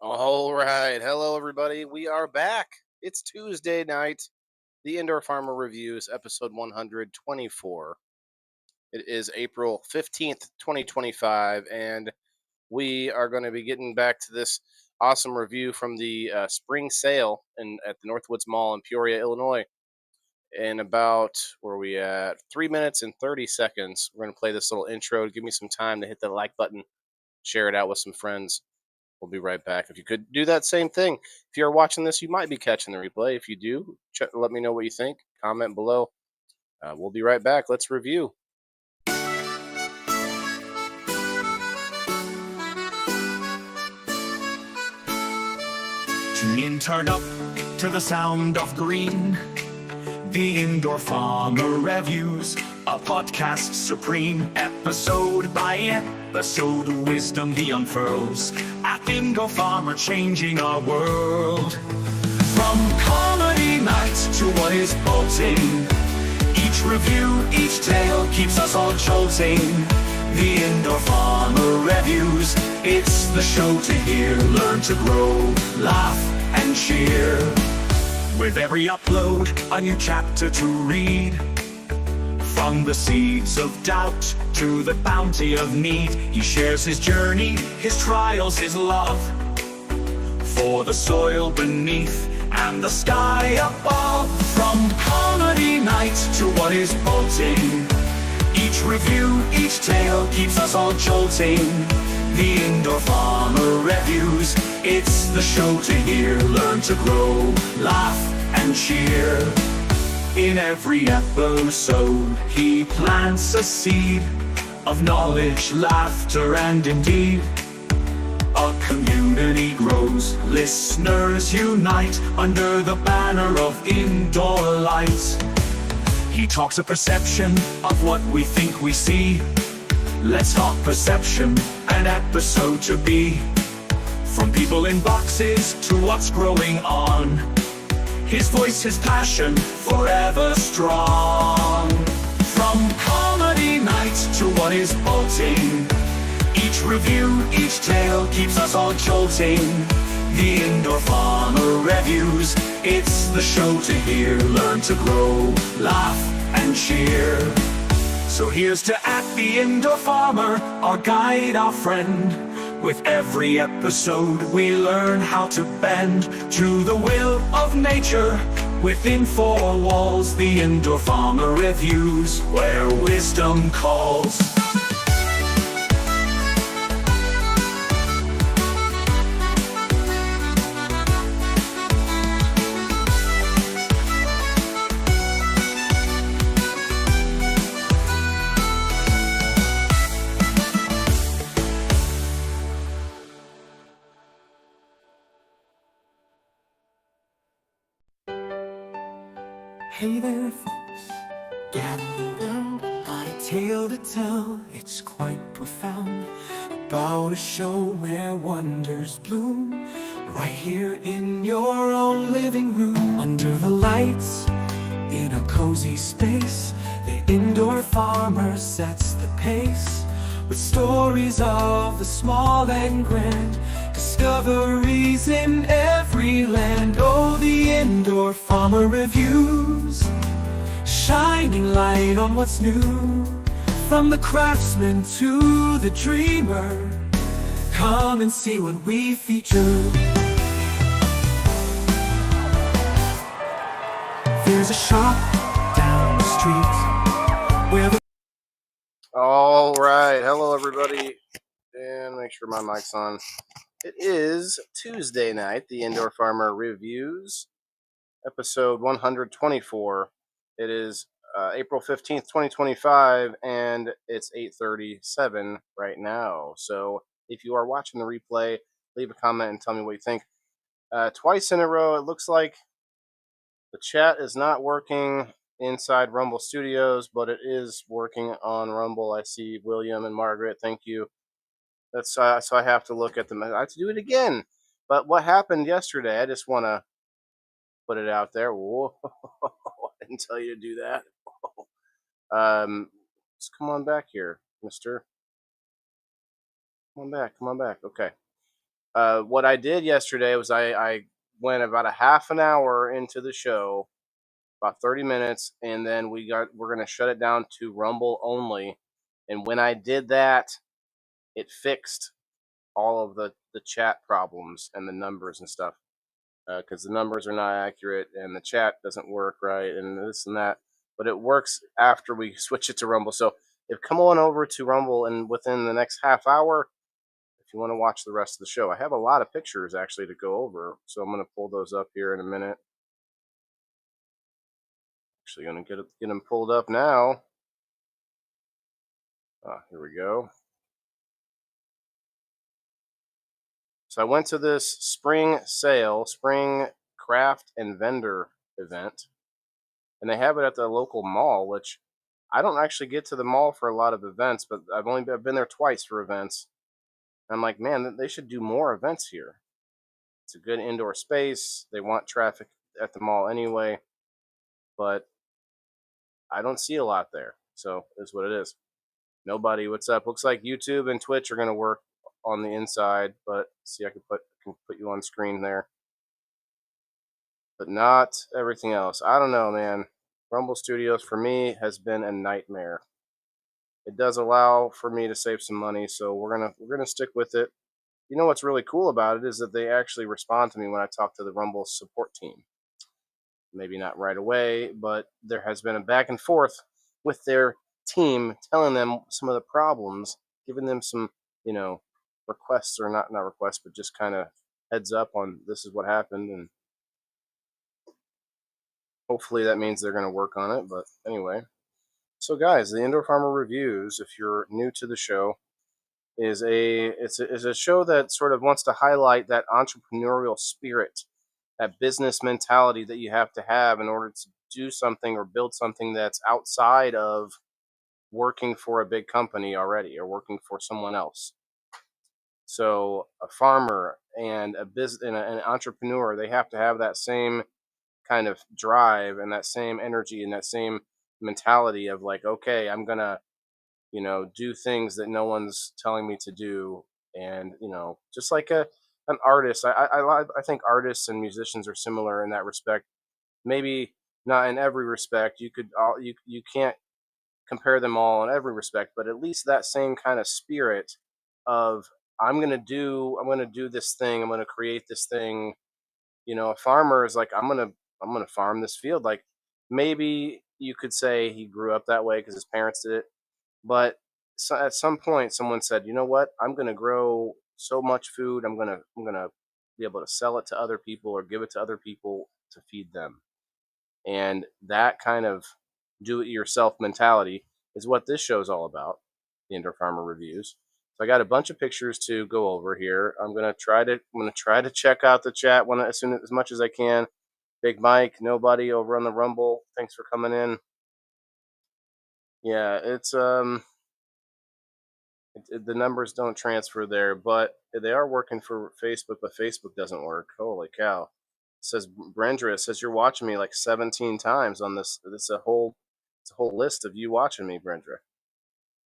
All right. Hello, everybody. We are back. It's Tuesday night. The Indoor Farmer Reviews, episode 124. It is April 15th, 2025, and we are going to be getting back to this awesome review from the spring sale at the Northwoods Mall in Peoria, Illinois. In about, where are we at? 3 minutes and 30 seconds. We're going to play this little intro. Give me some time to hit the like button, share it out with some friends. We'll be right back. If you could do that same thing, if you're watching this, you might be catching the replay. If you do, let me know what you think. Comment below. We'll be right back. Let's review. Tune in, turn up to the sound of green. The Indoor Farmer Reviews, a podcast supreme, episode by episode, wisdom he unfurls. At Indoor Farmer, changing our world. From comedy nights to what is bolting, each review, each tale keeps us all jolting. The Indoor Farmer Reviews, it's the show to hear, learn to grow, laugh and cheer. With every upload, a new chapter to read. From the seeds of doubt to the bounty of need, he shares his journey, his trials, his love, for the soil beneath and the sky above. From comedy night to what is bolting, each review, each tale keeps us all jolting. The Indoor Farmer Reviews, it's the show to hear, learn to grow, laugh and cheer. In every episode, he plants a seed of knowledge, laughter and indeed a community grows, listeners unite under the banner of indoor lights. He talks a perception of what we think we see. Let's talk perception, an episode to be. From people in boxes to what's growing on, his voice, his passion, forever strong. From comedy night to what is bolting, each review, each tale keeps us all jolting. The Indoor Farmer Reviews, it's the show to hear, learn to grow, laugh and cheer. So here's to at the Indoor Farmer, our guide, our friend. With every episode we learn how to bend to the will of nature. Within four walls, the Indoor Farmer Reviews, where wisdom calls. Hey there folks, gather around, got a tale to tell, it's quite profound, about a show where wonders bloom, right here in your own living room. Under the lights, in a cozy space, the Indoor Farmer sets the pace, with stories of the small and grand, discoveries in every land. Oh, the Indoor Farmer Reviews, shining light on what's new. From the craftsman to the dreamer, come and see what we feature. There's a shop down the street where the... All right. Hello, everybody. And make sure my mic's on. It is Tuesday night, the Indoor Farmer Reviews, episode 124. It is April 15th, 2025, and it's 8:37 right now. So if you are watching the replay, leave a comment and tell me what you think. Twice in a row, it looks like the chat is not working inside Rumble Studios, but it is working on Rumble. I see William and Margaret. Thank you. That's so I have to look at them. I have to do it again. But what happened yesterday? I just want to put it out there. Whoa! I didn't tell you to do that. Just come on back here, Mister. Come on back. Come on back. Okay. What I did yesterday was I went about a half an hour into the show, about 30 minutes, and then we're gonna shut it down to Rumble only. And when I did that, it fixed all of the chat problems and the numbers and stuff, because the numbers are not accurate and the chat doesn't work right and this and that. But it works after we switch it to Rumble. So if come on over to Rumble and within the next half hour, if you want to watch the rest of the show, I have a lot of pictures actually to go over. So I'm going to pull those up here in a minute. Actually, going to get them pulled up now. Here we go. So I went to this spring sale, spring craft and vendor event, and they have it at the local mall, which I don't actually get to the mall for a lot of events, but I've been there twice for events. I'm like, man, they should do more events here. It's a good indoor space. They want traffic at the mall anyway, but I don't see a lot there. So is what it is. Nobody. What's up? Looks like YouTube and Twitch are going to work on the inside, but see, can put you on screen there, but not everything else. I don't know, man. Rumble Studios for me has been a nightmare. It does allow for me to save some money, so we're gonna stick with it. You know what's really cool about it is that they actually respond to me when I talk to the Rumble support team. Maybe not right away, but there has been a back and forth with their team, telling them some of the problems, giving them some, you know, requests, or not requests, but just kind of heads up on this is what happened, and hopefully that means they're going to work on it. But anyway, so guys, the Indoor Farmer Reviews, if you're new to the show, is a show that sort of wants to highlight that entrepreneurial spirit, that business mentality that you have to have in order to do something or build something that's outside of working for a big company already or working for someone else. So a farmer and a business and an entrepreneur, they have to have that same kind of drive and that same energy and that same mentality of like, okay, I'm gonna, do things that no one's telling me to do. And just like an artist, I think artists and musicians are similar in that respect. Maybe not in every respect. You can't compare them all in every respect, but at least that same kind of spirit of I'm gonna do this thing, I'm gonna create this thing. A farmer is like, I'm gonna farm this field. Like, maybe you could say he grew up that way because his parents did it, but at some point someone said, you know what, I'm gonna grow so much food, I'm gonna be able to sell it to other people or give it to other people to feed them. And that kind of do it yourself mentality is what this show is all about, the Indoor Farmer Reviews. So I got a bunch of pictures to go over here. I'm gonna try to check out the chat as much as I can. Big Mike, nobody over on the Rumble. Thanks for coming in. Yeah, the numbers don't transfer there, but they are working for Facebook, but Facebook doesn't work. Holy cow. Says Brendra, says you're watching me like 17 times on this. It's a whole list of you watching me, Brendra.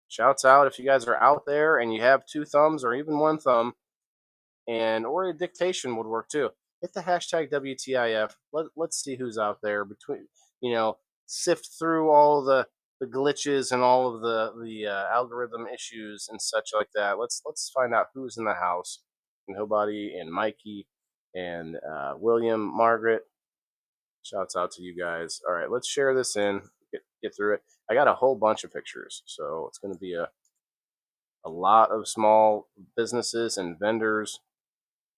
Shouts out if you guys are out there and you have two thumbs or even one thumb, and or a dictation would work too. Hit the hashtag WTIF. Let's see who's out there between, sift through all the glitches and all of the algorithm issues and such like that. Let's find out who's in the house. Nobody and Mikey and William, Margaret. Shouts out to you guys. All right, let's share this in. Get through it. I got a whole bunch of pictures, so it's going to be a lot of small businesses and vendors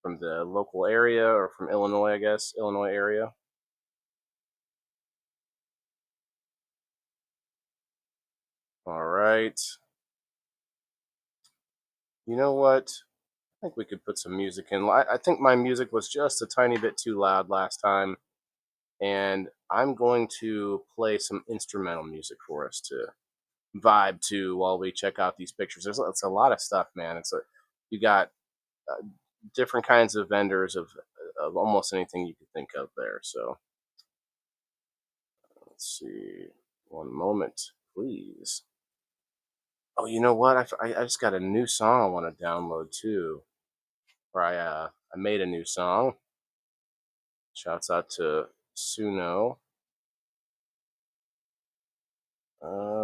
from the local area or from Illinois, I guess, Illinois area. All right. You know what? I think we could put some music in. I think my music was just a tiny bit too loud last time, and I'm going to play some instrumental music for us to vibe to while we check out these pictures. It's a lot of stuff, man. You got uh, different kinds of vendors of almost anything you could think of there. So let's see. One moment, please. Oh, you know what? I just got a new song I want to download too. Or I made a new song. Shouts out to Suno.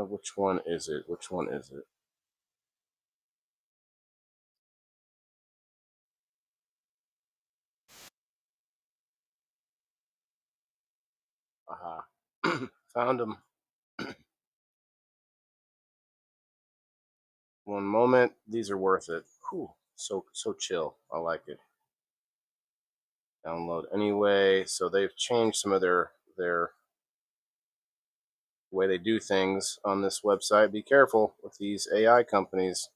Which one is it? Which one is it? Aha. Found them. One moment. These are worth it. Whew. So chill. I like it. Download anyway. So they've changed some of their way they do things on this website. Be careful with these AI companies.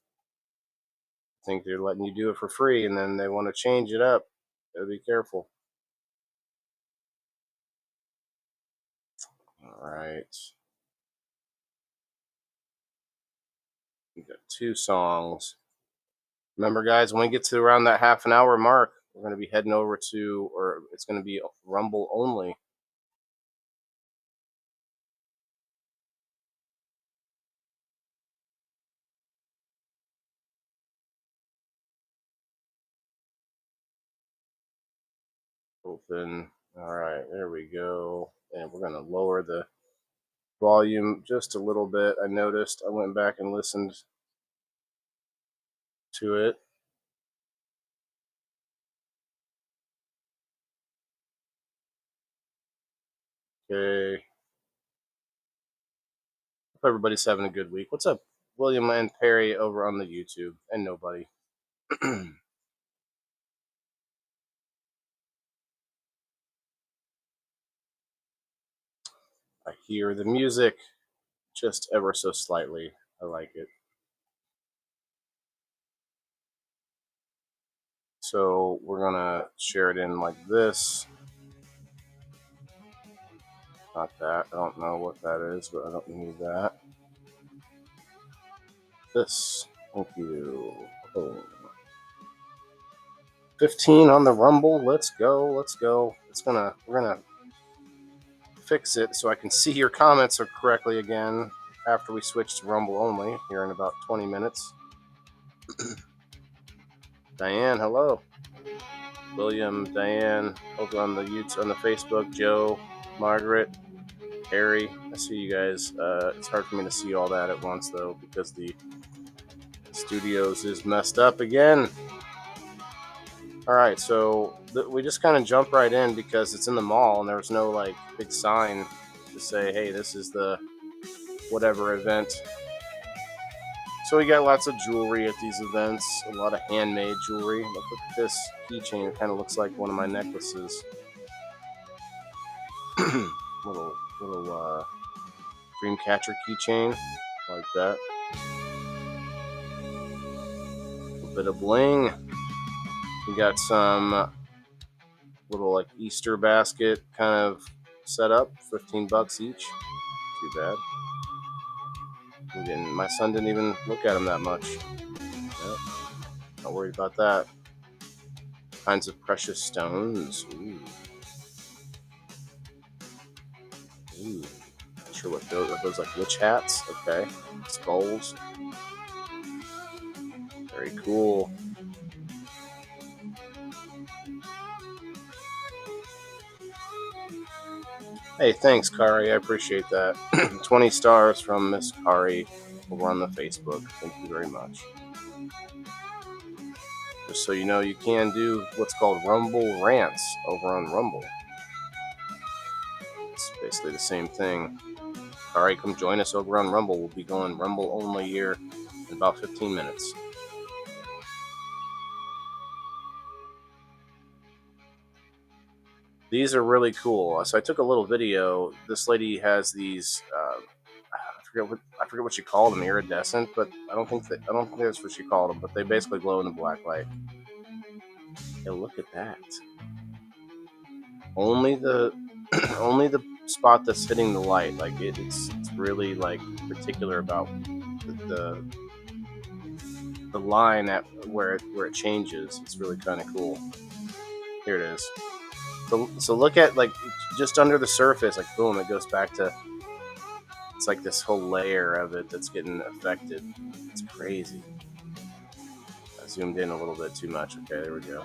Think they're letting you do it for free, and then they want to change it up. Gotta be careful. All right. We got 2 songs. Remember, guys, when we get to around that half an hour mark, we're going to be heading over to, or it's going to be Rumble only. Open. All right, there we go. And we're going to lower the volume just a little bit. I noticed. I went back and listened to it. Okay. Hope everybody's having a good week. What's up, William and Perry over on the YouTube? And nobody. I hear the music just ever so slightly. I like it. So we're gonna share it in like this. Not that. I don't know what that is, but I don't need that. This. Thank you. Oh. 15 on the Rumble. Let's go. Let's go. We're gonna fix it so I can see your comments are correctly again after we switch to Rumble only here in about 20 minutes. Diane, hello. William, Diane, over on the YouTube, on the Facebook, Joe, Margaret, Harry. I see you guys. It's hard for me to see all that at once though because the studios is messed up again. All right, so we just kind of jump right in because it's in the mall and there's no like big sign to say, hey, this is the whatever event. So we got lots of jewelry at these events, a lot of handmade jewelry. Look at this keychain; it kind of looks like one of my necklaces. little Dreamcatcher keychain, like that. A little bit of bling. We got some little like Easter basket kind of set up, $15 each. Too bad. My son didn't even look at them that much. Yep. Not worried about that. Kinds of precious stones. Ooh. Ooh. Not sure what those are. Those like witch hats? Okay. Skulls. Very cool. Hey, thanks, Kari. I appreciate that. 20 stars from Miss Kari over on the Facebook. Thank you very much. Just so you know, you can do what's called Rumble Rants over on Rumble. It's basically the same thing. Kari, come join us over on Rumble. We'll be going Rumble only here in about 15 minutes. These are really cool. So I took a little video. This lady has these. I forget what she called them, iridescent, but I don't think that's what she called them. But they basically glow in the black light. Hey, look at that. Only the spot that's hitting the light. Like it's really like particular about the line at where it changes. It's really kind of cool. Here it is. So look at like just under the surface, like boom, it goes back to. It's like this whole layer of it that's getting affected. It's crazy. I zoomed in a little bit too much. Okay, there we go.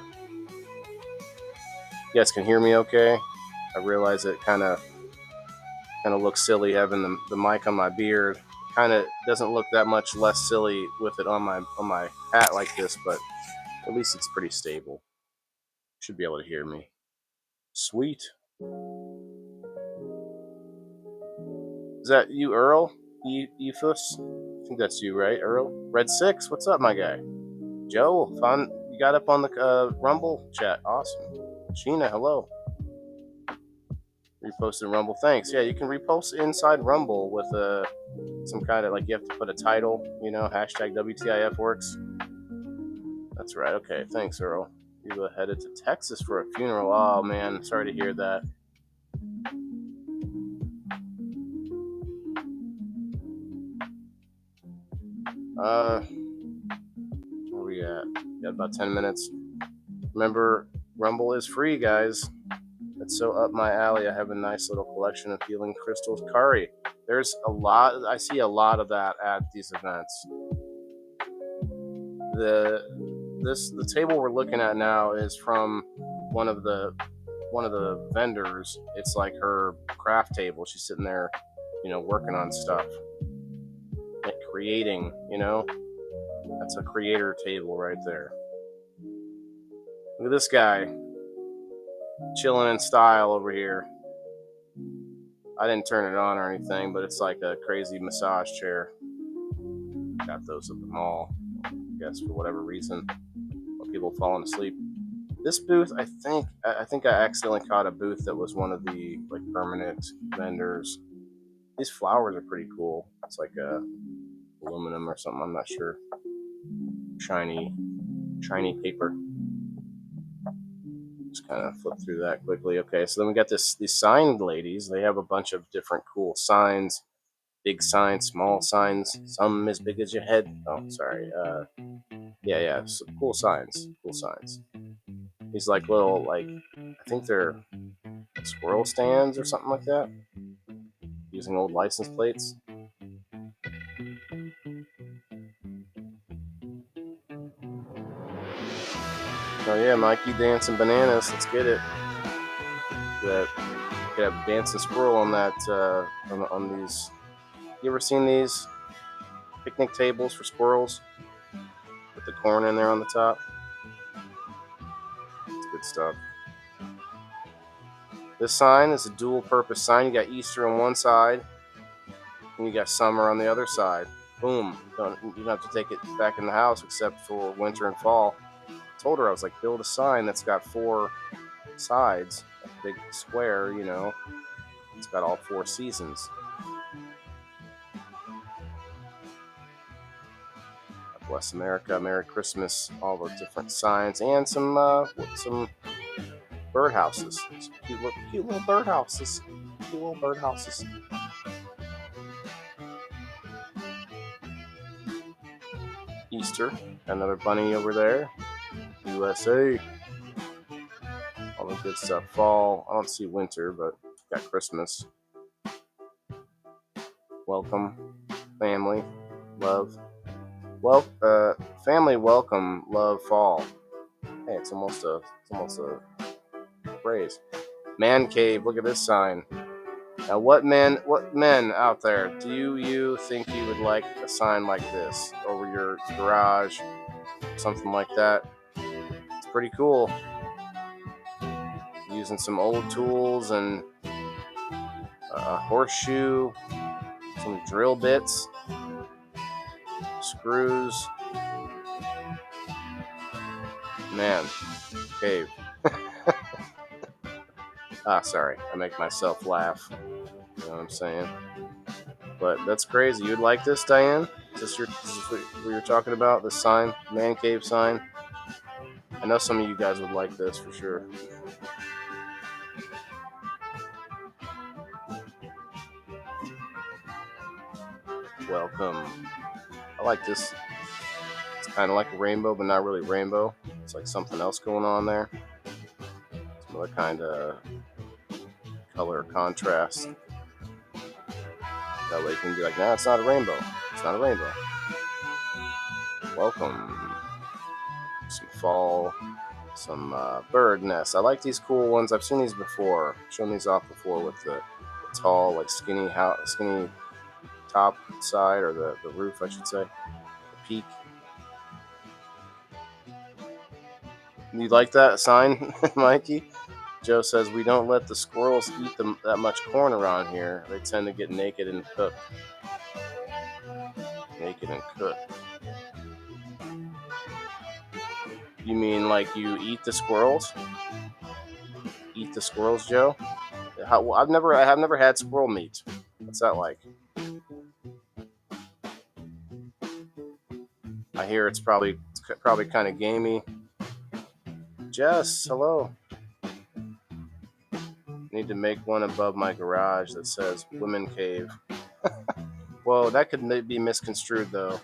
You guys can hear me okay? I realize it kind of looks silly having the mic on my beard. Kind of doesn't look that much less silly with it on my hat like this, but at least it's pretty stable. Should be able to hear me. Sweet. Is that you, Earl? Ephus? I think that's you, right, Earl? Red 6, what's up, my guy? Joe, fun. You got up on the Rumble chat. Awesome. Sheena, hello. Reposted Rumble. Thanks. Yeah, you can repost inside Rumble with some kind of, like, you have to put a title, you know, hashtag WTIF works. That's right. Okay, thanks, Earl. You headed to Texas for a funeral. Oh, man. Sorry to hear that. Where we at? Got about 10 minutes. Remember, Rumble is free, guys. It's so up my alley. I have a nice little collection of healing crystals. Kari, there's a lot. I see a lot of that at these events. The table we're looking at now is from one of the vendors. It's like her craft table. She's sitting there, you know, working on stuff, like creating. You know, that's a creator table right there. Look at this guy. Chilling in style over here. I didn't turn it on or anything, but it's like a crazy massage chair. Got those at the mall, I guess, for whatever reason, when people falling asleep. This booth, I think I accidentally caught a booth that was one of the like permanent vendors. These flowers are pretty cool. It's like aluminum or something. I'm not sure. Shiny paper. Just kind of flip through that quickly. Okay, so then we got these signed ladies. They have a bunch of different cool signs, big signs, small signs, some as big as your head. Oh, sorry. Yeah, so cool signs. These like little, like, I think they're squirrel stands or something like that, using old license plates. Oh yeah, Mikey dancing bananas. Let's get it. That you have dancing squirrel on that on these. You ever seen these picnic tables for squirrels with the corn in there on the top? It's good stuff. This sign is a dual-purpose sign. You got Easter on one side, and you got summer on the other side. Boom! You don't have to take it back in the house except for winter and fall. I told her, I was like, build a sign that's got 4 sides, a big square, you know. It's got all 4 seasons. God bless America, Merry Christmas, all the different signs, and some birdhouses. Some cute little birdhouses. Easter, another bunny over there. USA. All the good stuff. Fall, I don't see winter, but got Christmas. Welcome, family, love. Well, family, welcome, love, fall. Hey, it's almost a phrase. Man cave. Look at this sign. Now, what men out there do you think you would like a sign like this over your garage, something like that? It's pretty cool. Using some old tools and a horseshoe, some drill bits, screws. Man, cave. Sorry, I make myself laugh. You know what I'm saying? But that's crazy. You'd like this, Diane? Is this what we were talking about? The sign, man cave sign. I know some of you guys would like this for sure. Welcome. I like this. It's kind of like a rainbow, but not really rainbow. It's like something else going on there. Some other kind of color contrast. That way you can be like, nah, it's not a rainbow. It's not a rainbow. Welcome. some fall, some bird nests. I like these cool ones. I've seen these before. Shown these off before with the tall, like skinny top side, or the roof, I should say, the peak. You like that sign, Mikey? Joe says we don't let the squirrels eat that much corn around here. They tend to get naked and cook. Naked and cook. You mean like you eat the squirrels? Eat the squirrels, Joe? I've never had squirrel meat. What's that like? I hear it's probably kind of gamey. Jess, hello. Need to make one above my garage that says Women Cave. Whoa, that could be misconstrued though.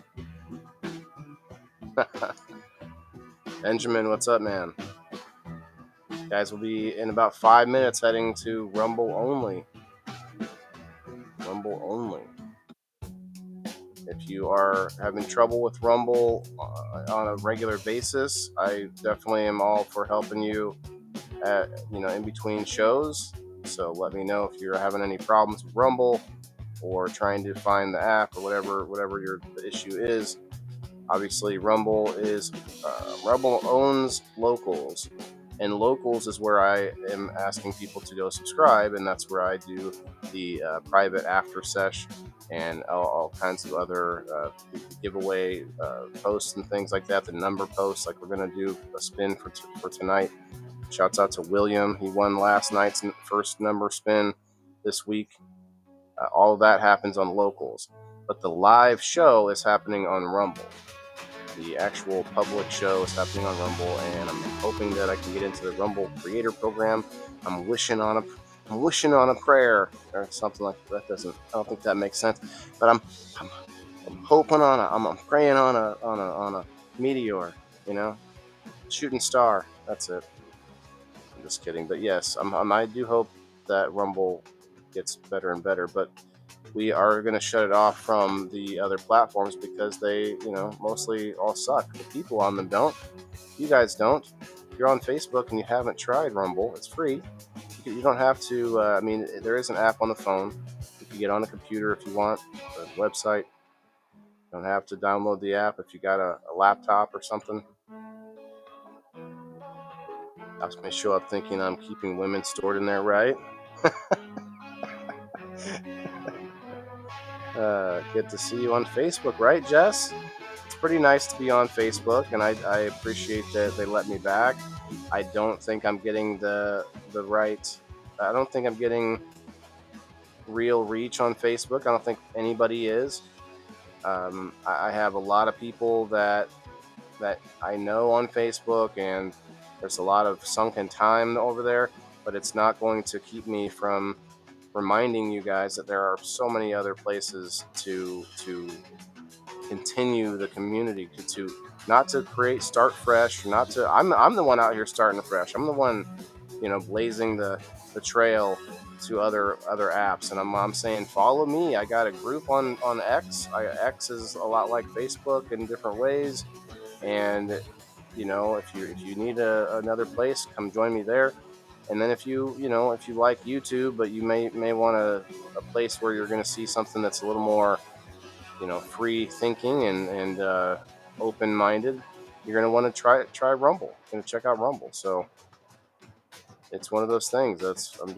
Benjamin, what's up, man? Guys, will be in about 5 minutes heading to Rumble only. Rumble only. If you are having trouble with Rumble on a regular basis, I definitely am all for helping you in between shows. So let me know if you're having any problems with Rumble or trying to find the app or whatever the issue is. Obviously, Rumble owns Locals, and Locals is where I am asking people to go subscribe, and that's where I do the private after sesh and all kinds of other giveaway posts and things like that. The number posts, like we're gonna do a spin for tonight. Shouts out to William. He won last night's first number spin this week. All of that happens on Locals, but the live show is happening on Rumble. The actual public show is happening on Rumble, and I'm hoping that I can get into the Rumble Creator Program. I'm wishing on a prayer or something like that. I don't think that makes sense, but I'm hoping I'm praying on a meteor, shooting star. That's it. I'm just kidding, but yes, I do hope that Rumble gets better and better, but we are going to shut it off from the other platforms because they, mostly all suck. The people on them don't. You guys don't. If you're on Facebook and you haven't tried Rumble, it's free. You don't have to, there is an app on the phone. You can get on the computer if you want, the website. You don't have to download the app if you got a laptop or something. I was going to show up thinking I'm keeping women stored in there, right? Good to see you on Facebook, right, Jess? It's pretty nice to be on Facebook, and I appreciate that they let me back. I don't think I'm getting I don't think I'm getting real reach on Facebook. I don't think anybody is. I have a lot of people that I know on Facebook, and there's a lot of sunken time over there, but it's not going to keep me from reminding you guys that there are so many other places to continue the community, to not to start fresh, not to. I'm the one out here starting fresh. I'm the one, blazing the trail to other apps, and I'm saying follow me. I got a group on X. X is a lot like Facebook in different ways, and if you need another place, come join me there. And then if you like YouTube, but you may want a place where you're going to see something that's a little more, free thinking and open-minded, you're going to want to try Rumble. You're going to check out Rumble. So it's one of those things. I've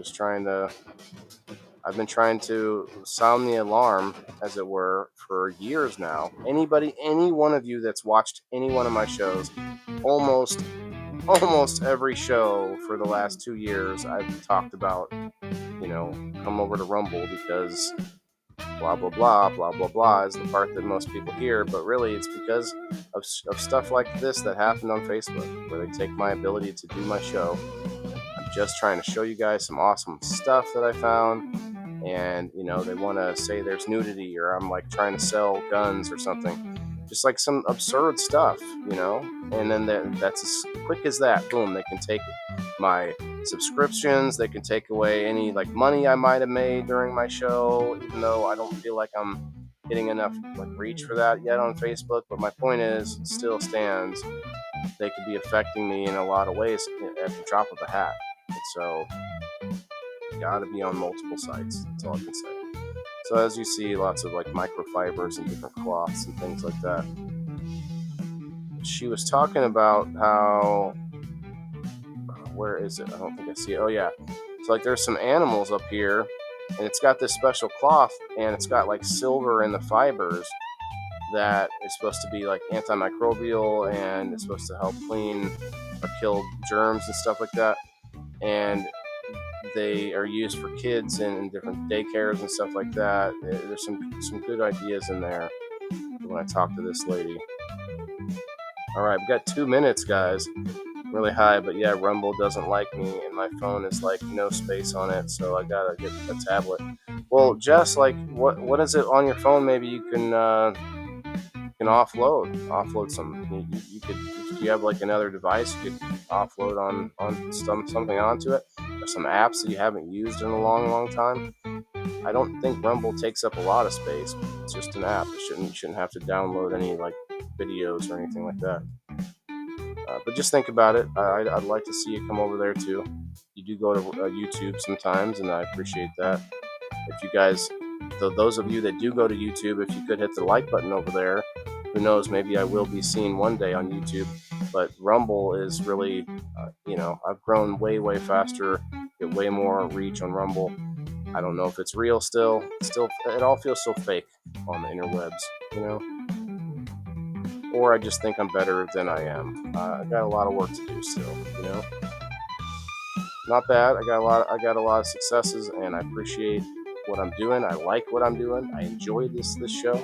been trying to sound the alarm, as it were, for years now. Any one of you that's watched any one of my shows, almost every show for the last 2 years, I've talked about, come over to Rumble because blah, blah, blah, blah, blah, blah is the part that most people hear. But really, it's because of stuff like this that happened on Facebook, where they take my ability to do my show. I'm just trying to show you guys some awesome stuff that I found. And, they want to say there's nudity, or I'm like trying to sell guns or something. Just like some absurd stuff, and then that's as quick as that. Boom, they can take my subscriptions. They can take away any money I might have made during my show, even though I don't feel like I'm getting enough reach for that yet on Facebook. But my point still stands. they could be affecting me in a lot of ways at the drop of a hat. And so you gotta be on multiple sites. That's all I can say. So as you see, lots of like microfibers and different cloths and things like that. She was talking about how, where is it? I don't think I see it. Oh yeah. So like there's some animals up here, and it's got this special cloth, and it's got like silver in the fibers that is supposed to be like antimicrobial, and it's supposed to help clean or kill germs and stuff like that. And they are used for kids in different daycares and stuff like that. There's some good ideas in there when I talk to this lady. All right, we got 2 minutes, guys. Really high, but yeah, Rumble doesn't like me, and my phone is like no space on it, so I gotta get a tablet. Well, Jess, like, what is it on your phone? Maybe you can offload some. You could, if you have like another device, you could offload on something onto it, or some apps that you haven't used in a long time. I don't think Rumble takes up a lot of space. It's just an app. You shouldn't have to download any like videos or anything like that. But just think about it. I'd like to see you come over there too. You do go to YouTube sometimes, and I appreciate that. If you guys, those of you that do go to YouTube, if you could hit the like button over there, who knows, maybe I will be seen one day on YouTube. But Rumble is really, I've grown way faster, get way more reach on Rumble. I don't know if it's real still. It all feels so fake on the interwebs, or I just think I'm better than I am. I got a lot of work to do still. Not bad. I got a lot of successes, and I appreciate what I'm doing. I like what I'm doing. I enjoy this show,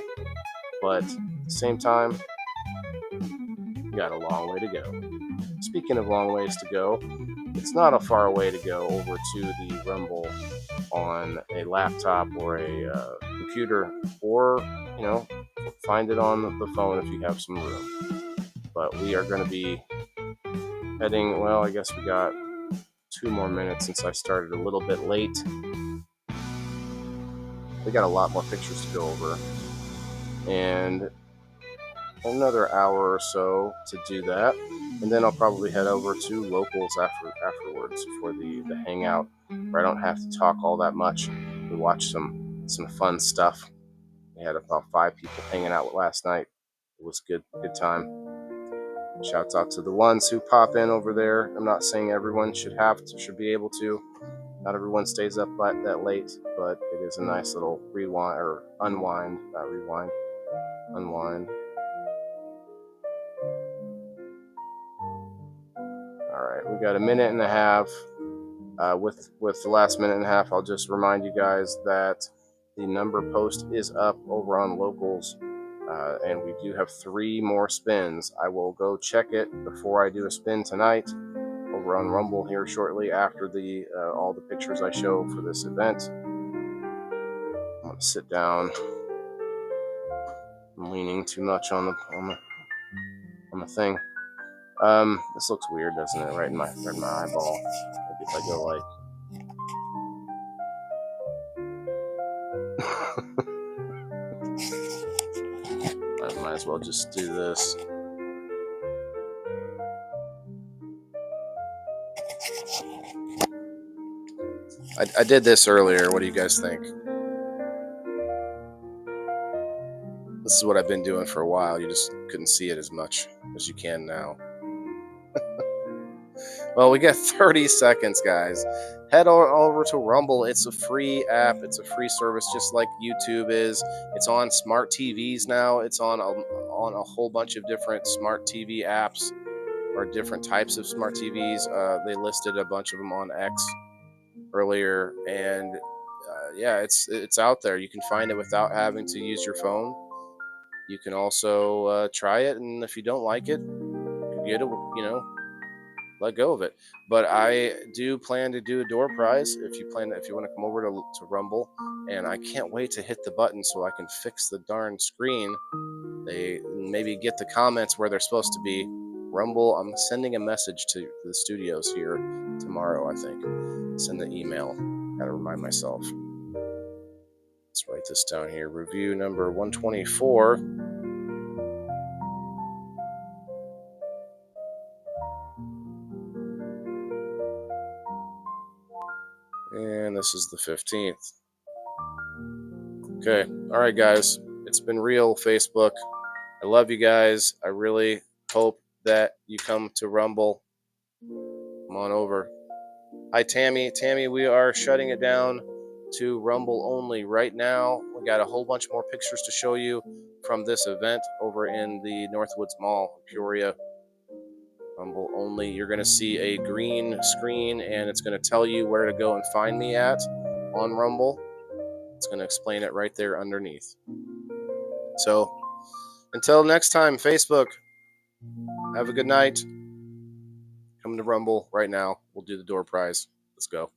but at the same time, we got a long way to go. Speaking of long ways to go, it's not a far way to go over to the Rumble on a laptop or a computer, or find it on the phone if you have some room. But we are going to be heading. Well, I guess we got 2 more minutes since I started a little bit late. We got a lot more pictures to go over, and another hour or so to do that, and then I'll probably head over to Locals afterwards for the hangout, where I don't have to talk all that much. We watched some fun stuff. We had about 5 people hanging out last night. It was good time. Shouts out to the ones who pop in over there. I'm not saying everyone should be able to. Not everyone stays up that late, but it is a nice little unwind. All right, we got a minute and a half. With the last minute and a half, I'll just remind you guys that the number post is up over on Locals, and we do have 3 more spins. I will go check it before I do a spin tonight over on Rumble here shortly after all the pictures I show for this event. I'm gonna sit down. I'm leaning too much on the thing. This looks weird, doesn't it? Right in my eyeball. Maybe if I go like. I might as well just do this. I did this earlier. What do you guys think? This is what I've been doing for a while. You just couldn't see it as much as you can now. Well, we got 30 seconds, guys. Head over to Rumble. It's a free app. It's a free service, just like YouTube is. It's on smart TVs now. It's on a whole bunch of different smart TV apps, or different types of smart TVs. They listed a bunch of them on X earlier, and yeah, it's out there. You can find it without having to use your phone. You can also try it, and if you don't like it, you get it, let go of it. But I do plan to do a door prize if you want to come over to Rumble, and I can't wait to hit the button so I can fix the darn screen. They maybe get the comments where they're supposed to be. Rumble, I'm sending a message to the studios here tomorrow, I think. Send the email. Gotta remind myself. Let's write this down here. Review number 124. And this is the 15th. Okay. All right, guys. It's been real, Facebook. I love you guys. I really hope that you come to Rumble. Come on over. Hi, Tammy. Tammy, we are shutting it down to Rumble only right now. We got a whole bunch more pictures to show you from this event over in the Northwoods Mall, Peoria. Rumble only. You're going to see a green screen, and it's going to tell you where to go and find me at on Rumble. It's going to explain it right there underneath. So until next time, Facebook, have a good night. Come to Rumble right now. We'll do the door prize. Let's go.